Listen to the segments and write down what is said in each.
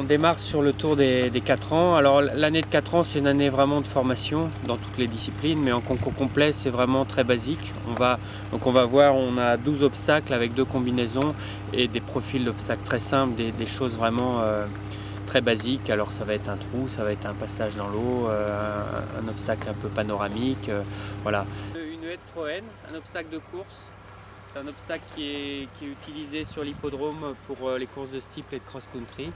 démarre sur le tour des 4 ans. Alors l'année de 4 ans, c'est une année vraiment de formation dans toutes les disciplines, mais en concours complet, c'est vraiment très basique. Donc on va voir, on a 12 obstacles avec 2 combinaisons et des profils d'obstacles très simples, des choses vraiment très basiques. Alors ça va être un trou, ça va être un passage dans l'eau, un obstacle un peu panoramique, voilà. Une haie de Troène, un obstacle de course. C'est un obstacle qui est utilisé sur l'hippodrome pour les courses de steeple et de cross-country.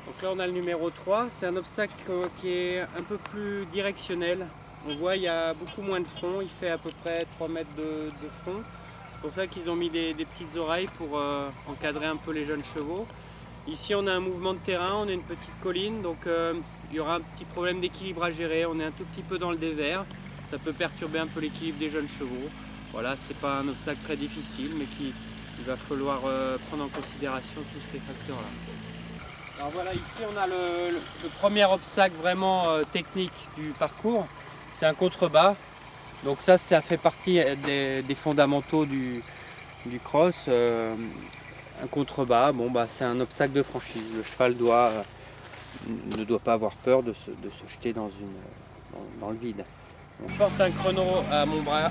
Donc là on a le numéro 3, c'est un obstacle qui est un peu plus directionnel. On voit il y a beaucoup moins de front, il fait à peu près 3 mètres de front. C'est pour ça qu'ils ont mis des petites oreilles pour encadrer un peu les jeunes chevaux. Ici on a un mouvement de terrain, on a une petite colline, donc il y aura un petit problème d'équilibre à gérer. On est un tout petit peu dans le dévers, ça peut perturber un peu l'équilibre des jeunes chevaux. Voilà, c'est pas un obstacle très difficile, mais qu'il va falloir prendre en considération tous ces facteurs-là. Alors voilà, ici on a le premier obstacle vraiment technique du parcours, c'est un contrebas. Donc ça fait partie des fondamentaux du cross. Un contrebas, c'est un obstacle de franchise. Le cheval ne doit pas avoir peur de se jeter dans le vide. Je porte un chrono à mon bras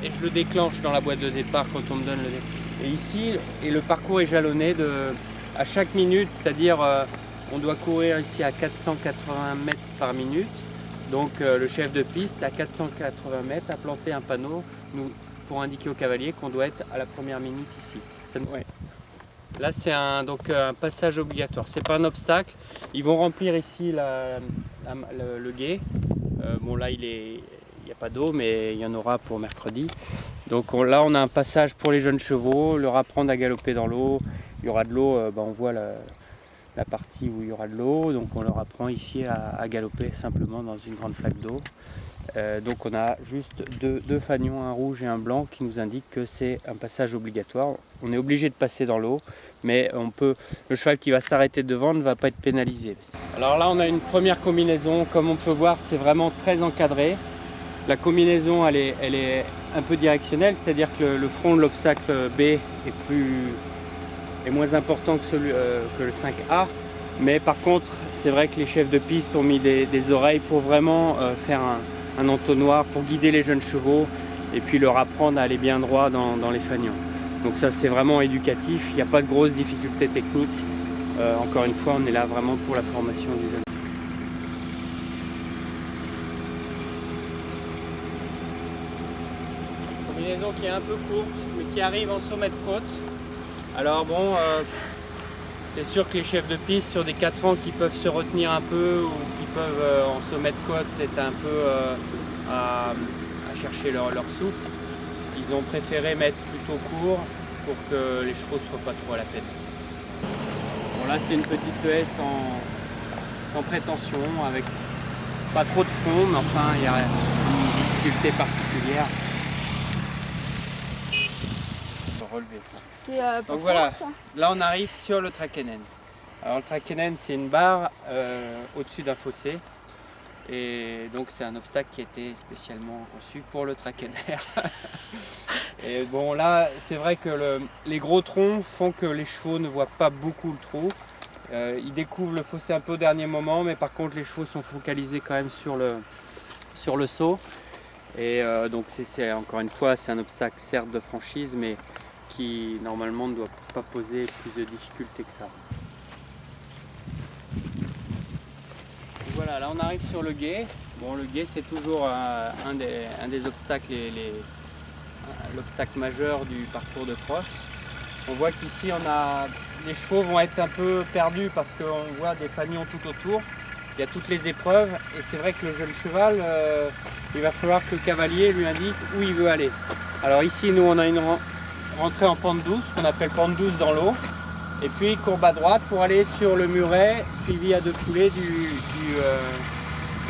et je le déclenche dans la boîte de départ quand on me donne le départ. Et ici, le parcours est jalonné à chaque minute, c'est-à-dire on doit courir ici à 480 mètres par minute. Donc le chef de piste à 480 mètres a planté un panneau pour indiquer au cavalier qu'on doit être à la première minute ici. Ouais. Là c'est un passage obligatoire, c'est pas un obstacle. Ils vont remplir ici le gué. Là il n'y a pas d'eau, mais il y en aura pour mercredi. Donc là on a un passage pour les jeunes chevaux, leur apprendre à galoper dans l'eau. Il y aura de l'eau, on voit la partie où il y aura de l'eau, donc on leur apprend ici à galoper simplement dans une grande flaque d'eau. Donc on a juste deux fanions, un rouge et un blanc, qui nous indiquent que c'est un passage obligatoire. On est obligé de passer dans l'eau, mais le cheval qui va s'arrêter devant ne va pas être pénalisé. Alors là on a une première combinaison, comme on peut voir c'est vraiment très encadré. La combinaison elle est un peu directionnelle, c'est-à-dire que le front de l'obstacle B est moins important que le 5A, mais par contre c'est vrai que les chefs de piste ont mis des oreilles pour vraiment faire un entonnoir pour guider les jeunes chevaux et puis leur apprendre à aller bien droit dans les fanions. Donc ça c'est vraiment éducatif, il n'y a pas de grosses difficultés techniques. Encore une fois on est là vraiment pour la formation du jeune. Combinaison qui est un peu courte mais qui arrive en sommet de côte. Alors c'est sûr que les chefs de piste sur des 4 ans qui peuvent se retenir un peu ou qui peuvent en sommet de côte être un peu à chercher leur souffle, ils ont préféré mettre plutôt court pour que les chevaux ne soient pas trop à la peine. Bon là c'est une petite haie sans prétention, avec pas trop de fond, mais enfin il y a une difficulté particulière. Relever ça. Donc voilà, là on arrive sur le Trakehnen. Alors le Trakehnen c'est une barre au-dessus d'un fossé et donc c'est un obstacle qui a été spécialement conçu pour le Trakehner. Et bon là c'est vrai que les gros troncs font que les chevaux ne voient pas beaucoup le trou. Ils découvrent le fossé un peu au dernier moment, mais par contre les chevaux sont focalisés quand même sur le saut. Et donc c'est encore une fois c'est un obstacle certes de franchise, mais qui normalement ne doit pas poser plus de difficultés que ça. Voilà, là on arrive sur le gué. Bon, le gué c'est toujours un des obstacles, l'obstacle majeur du parcours de cross. On voit qu'ici les chevaux vont être un peu perdus parce qu'on voit des fanions tout autour. Il y a toutes les épreuves et c'est vrai que le jeune cheval, il va falloir que le cavalier lui indique où il veut aller. Alors ici nous on a une rentrée en pente douce, qu'on appelle pente douce dans l'eau, et puis courbe à droite pour aller sur le muret suivi à 2 foulées de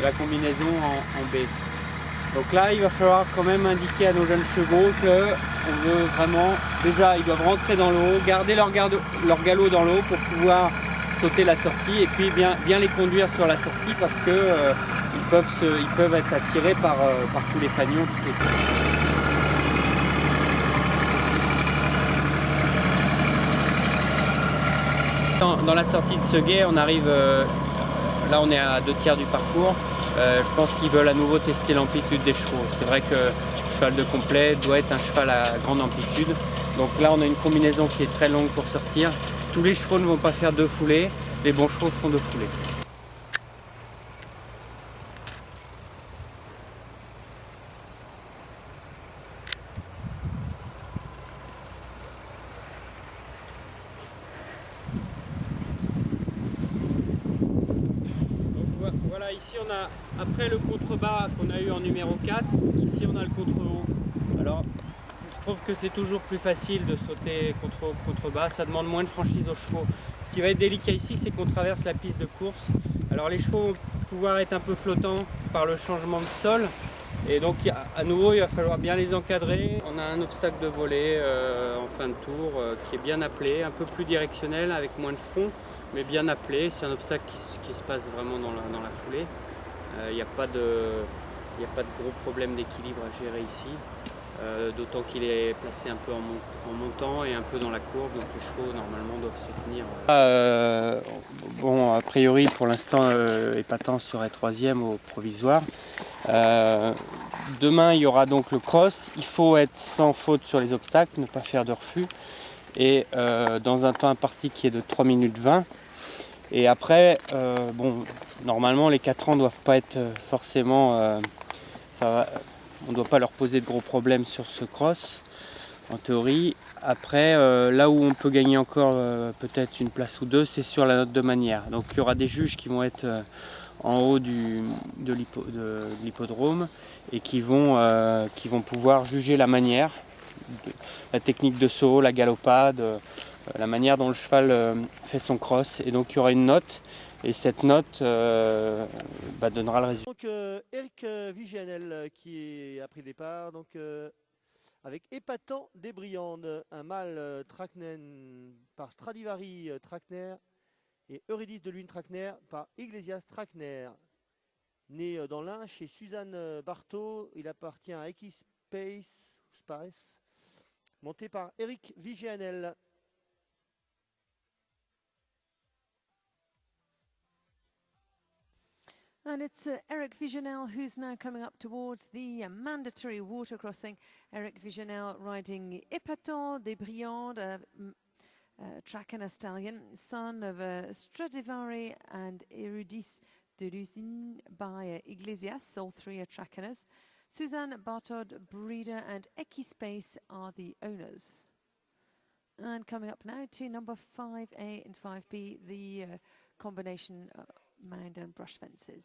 la combinaison en B. Donc là il va falloir quand même indiquer à nos jeunes chevaux qu'on veut vraiment, déjà ils doivent rentrer dans l'eau, garder leur galop dans l'eau pour pouvoir sauter la sortie et puis bien les conduire sur la sortie parce que ils peuvent être attirés par tous les fanions. dans la sortie de Seguet, on arrive, là on est à 2/3 du parcours. Je pense qu'ils veulent à nouveau tester l'amplitude des chevaux. C'est vrai que le cheval de complet doit être un cheval à grande amplitude. Donc là on a une combinaison qui est très longue pour sortir. Tous les chevaux ne vont pas faire 2 foulées, les bons chevaux font 2 foulées. Voilà, ici on a, après le contrebas qu'on a eu en numéro 4, ici on a le contre-haut. Alors, je trouve que c'est toujours plus facile de sauter contrebas, ça demande moins de franchise aux chevaux. Ce qui va être délicat ici, c'est qu'on traverse la piste de course. Alors les chevaux vont pouvoir être un peu flottants par le changement de sol. Et donc à nouveau, il va falloir bien les encadrer. On a un obstacle de volée en fin de tour qui est bien appelé, un peu plus directionnel avec moins de front, mais bien appelé. C'est un obstacle qui se passe vraiment dans la foulée. Il n'y a pas de gros problème d'équilibre à gérer ici. D'autant qu'il est placé un peu en montant et un peu dans la courbe, donc les chevaux normalement doivent se tenir. Bon, a priori pour l'instant, Épatant serait 3e au provisoire. Demain il y aura donc le cross. Il faut être sans faute sur les obstacles, ne pas faire de refus. Et dans un temps imparti qui est de 3 minutes 20. Et après, bon, normalement les 4 ans ne doivent pas être forcément. On ne doit pas leur poser de gros problèmes sur ce cross, en théorie. Après, là où on peut gagner encore peut-être une place ou deux, c'est sur la note de manière. Donc il y aura des juges qui vont être en haut de l'hippodrome et qui vont pouvoir juger la manière, la technique de saut, la galopade, la manière dont le cheval fait son cross. Et donc il y aura une note. Et cette note donnera le résultat. Donc Eric Vigianel qui a pris le départ donc, avec Épatant des Briandes, un mâle Traknen par Stradivari Trakner et Eurydice de Lune Trakner par Iglesias Trakner. Né dans l'Ain chez Suzanne Barthaud, il appartient à Equispace, monté par Eric Vigianel. And it's Eric Vigianel who's now coming up towards the mandatory water crossing. Eric Vigianel riding Épatant des Briandes, Trakehner stallion, son of Stradivari and Eurydice de Lune by Iglesias, all 3 are Trakeners. Suzanne Barthaud, breeder, and Equispace are the owners. And coming up now to number 5A and 5B, the combination mound and brush fences.